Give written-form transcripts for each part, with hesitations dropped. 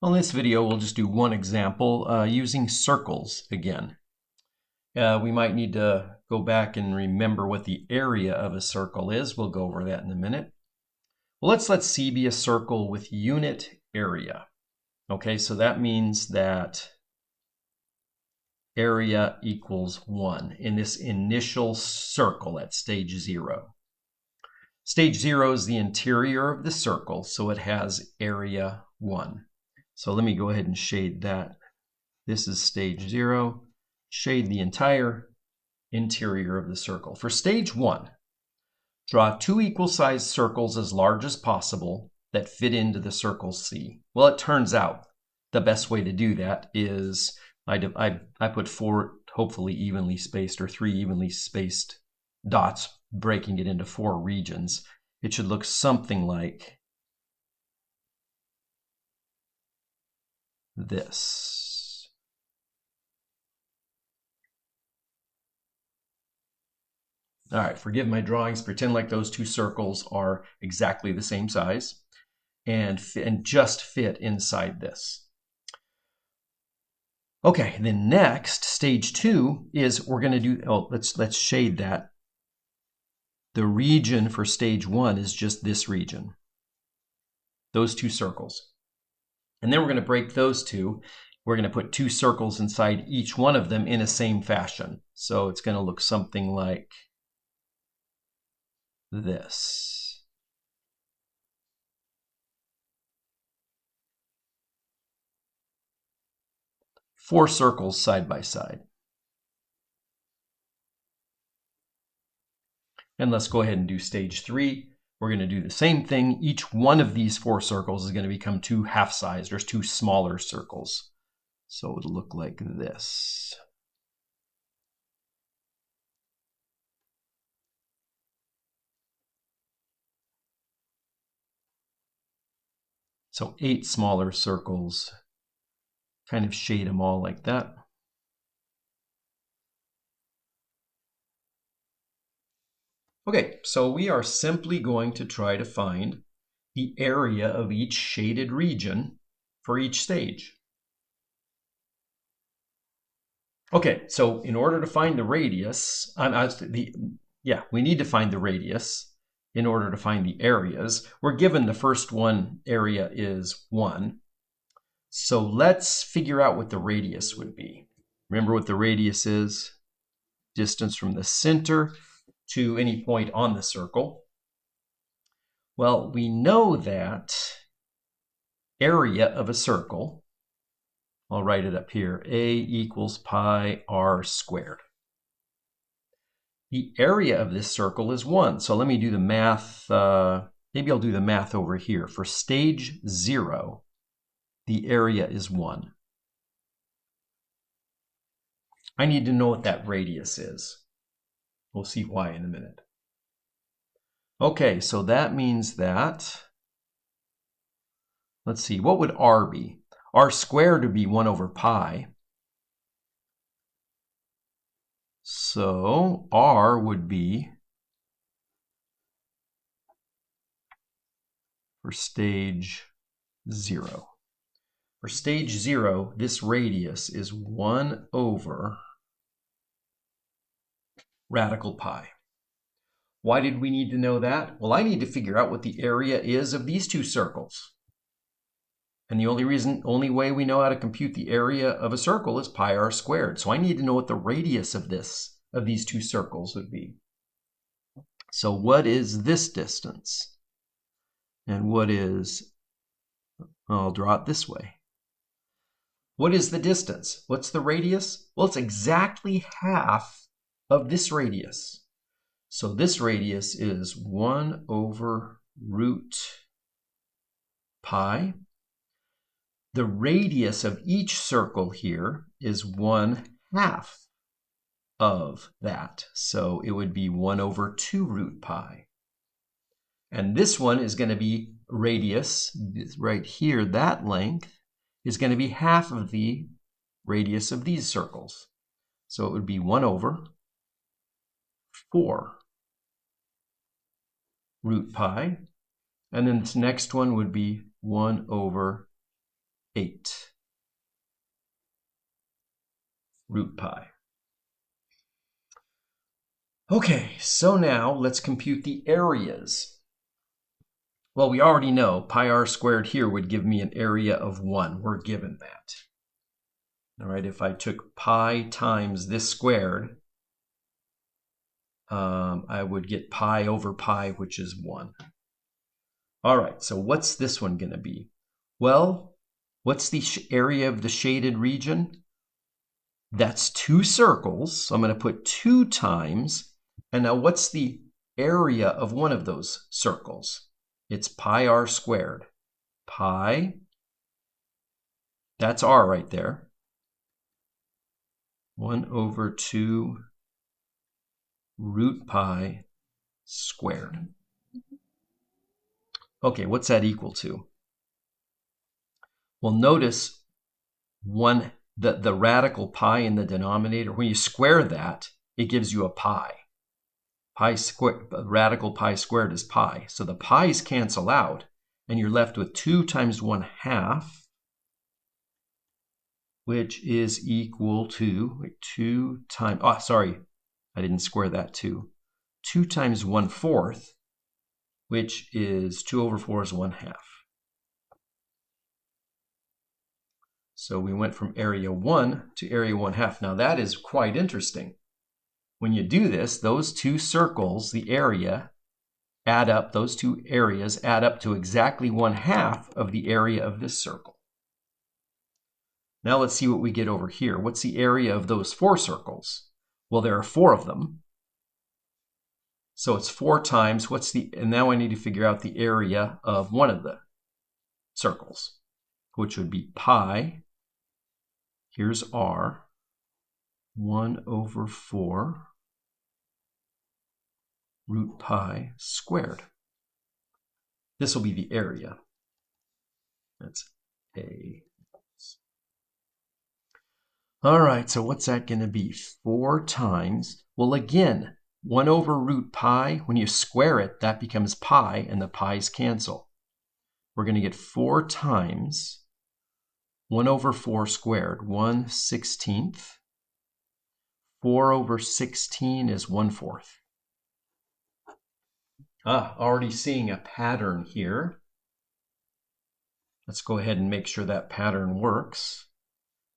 On this video, we'll just do one example using circles again. We might need to go back and remember what the area of a circle is. We'll go over that in a minute. Well, let's C be a circle with unit area. Okay, so that means that area equals 1 in this initial circle at stage 0. Stage 0 is the interior of the circle, so it has area 1. So let me go ahead and shade that. This is stage 0. Shade the entire interior of the circle. For stage 1, draw 2 equal-sized circles as large as possible that fit into the circle C. Well, it turns out the best way to do that is I put 4 hopefully evenly spaced or 3 evenly spaced dots, breaking it into 4 regions. It should look something like this. All right, forgive my drawings. Pretend like those 2 circles are exactly the same size and just fit inside this. Okay, then next, stage 2 is we're going to do, let's shade that. The region for stage 1 is just this region, those 2 circles. And then we're going to break those 2. We're going to put 2 circles inside each one of them in the same fashion. So it's going to look something like this. Four circles side by side. And let's go ahead and do stage 3. We're going to do the same thing. Each one of these 4 circles is going to become 2 half-sized or 2 smaller circles. So it'll look like this. So 8 smaller circles. Kind of shade them all like that. Okay, so we are simply going to try to find the area of each shaded region for each stage. Okay, so in order to find the radius, we need to find the radius in order to find the areas. We're given the first one area is 1. So let's figure out what the radius would be. Remember what the radius is? Distance from the center to any point on the circle. Well, we know that area of a circle, I'll write it up here, A equals pi r squared. The area of this circle is 1. So let me do the math. Maybe I'll do the math over here. For stage 0, the area is 1. I need to know what that radius is. We'll see why in a minute. Okay, so that means that, let's see, what would r be? R squared would be 1 over pi. So r would be, for stage 0. For stage 0, this radius is 1 over radical pi. Why did we need to know that? Well, I need to figure out what the area is of these 2 circles. And the only way we know how to compute the area of a circle is pi r squared. So I need to know what the radius of these 2 circles would be. So what is this distance? And what is, I'll draw it this way. What is the distance? What's the radius? Well, it's exactly half of this radius. So this radius is 1 over root pi. The radius of each circle here is 1/2 of that. So it would be 1 over 2 root pi. And this one is going to be radius, right here, that length is going to be half of the radius of these circles. So it would be 1 over 4 root pi. And then this next one would be 1 over 8 root pi. Okay, so now let's compute the areas. Well, we already know pi r squared here would give me an area of 1. We're given that. All right, if I took pi times this squared, I would get pi over pi, which is 1. All right, so what's this one going to be? Well, what's the area of the shaded region? That's 2 circles. So I'm going to put 2 times. And now what's the area of one of those circles? It's pi r squared. Pi, that's r right there. 1 over 2 root pi squared. Okay, what's that equal to? Well, notice the radical pi in the denominator. When you square that, it gives you a pi. Radical pi squared is pi. So the pi's cancel out, and you're left with 2 times 1/2, which is equal to 2 times, oh, sorry, I didn't square that 2. 2 times 1/4, which is 2 over 4 is 1/2. So we went from area 1 to area 1/2. Now that is quite interesting. When you do this, those 2 circles, the area, add up, those 2 areas add up to exactly 1/2 of the area of this circle. Now let's see what we get over here. What's the area of those 4 circles? Well, there are 4 of them. So it's 4 times, and now I need to figure out the area of one of the circles, which would be pi. Here's r, 1 over 4 root pi squared. This will be the area. That's A. All right, so what's that going to be? 4 times, well, again, 1 over root pi, when you square it, that becomes pi, and the pi's cancel. We're going to get 4 times 1 over 4 squared, 1/16. 4 over 16 is 1/4. Already seeing a pattern here. Let's go ahead and make sure that pattern works.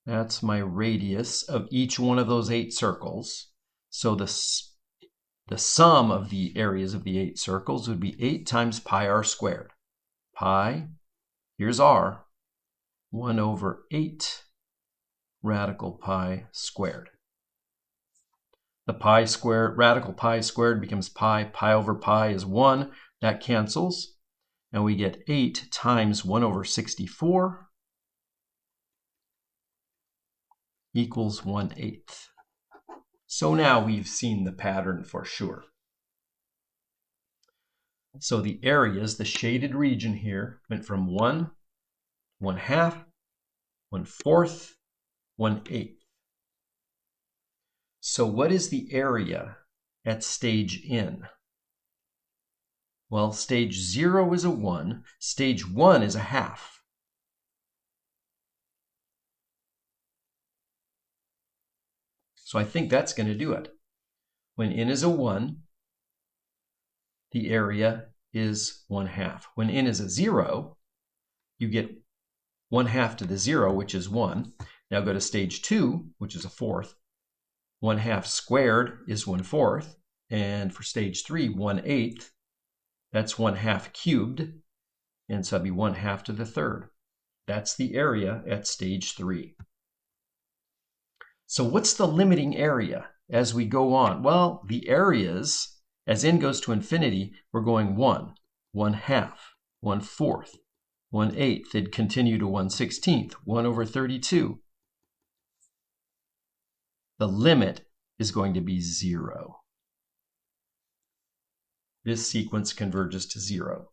That's my radius of each one of those 8 circles. So the sum of the areas of the 8 circles would be 8 times pi r squared. Pi, here's r, 1 over 8 radical pi squared. The radical pi squared becomes pi. Pi over pi is 1. That cancels. And we get 8 times 1 over 64 equals 1/8. So now we've seen the pattern for sure. So the areas, the shaded region here, went from 1, 1/2, 1/4, 1/8. So what is the area at stage n? Well, stage 0 is a 1. Stage 1 is a 1/2. So I think that's going to do it. When n is a 1, the area is 1/2. When n is a 0, you get 1/2 to the 0, which is 1. Now go to stage 2, which is a 4th. 1/2 squared is 1/4. And for stage 3, 1/8, that's 1/2 cubed. And so that'd be 1/2 to the 3rd. That's the area at stage 3. So what's the limiting area as we go on? Well, the areas, as n goes to infinity, we're going 1, 1/2, 1/4, 1/8. They'd continue to 1/16, 1 over 32. The limit is going to be 0. This sequence converges to 0.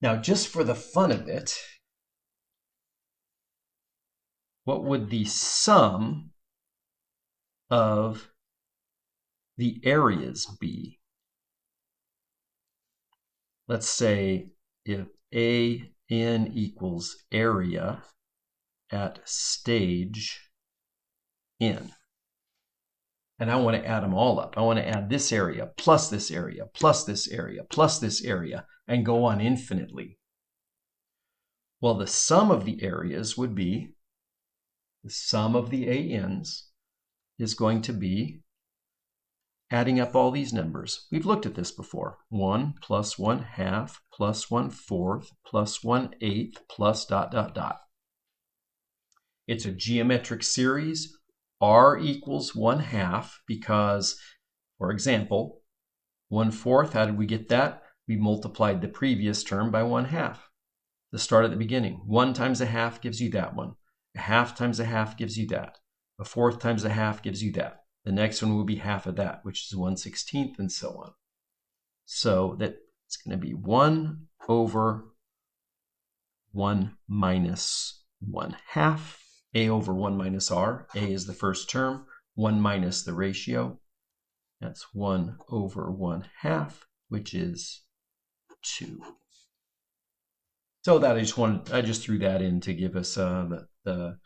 Now, just for the fun of it, what would the sum of the areas be? Let's say if A N equals area at stage N. And I want to add them all up. I want to add this area, plus this area, plus this area, plus this area, and go on infinitely. Well, the sum of the areas would be, the sum of the ANs is going to be adding up all these numbers. We've looked at this before. 1 plus 1/2 plus 1/4 plus 1/8 plus dot, dot, dot. It's a geometric series. R equals 1/2 because, for example, 1/4, how did we get that? We multiplied the previous term by 1/2. The start at the beginning. 1 times 1/2 gives you that one. 1/2 times 1/2 gives you that. 1/4 times 1/2 gives you that. The next one will be half of that, which is 1/16, and so on. So that it's going to be 1 over 1 minus 1/2. A over 1 minus R. A is the first term. 1 minus the ratio. That's 1 over 1/2, which is 2. So that I just threw that in to give us the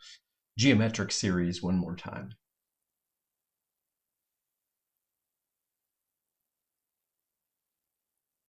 geometric series one more time.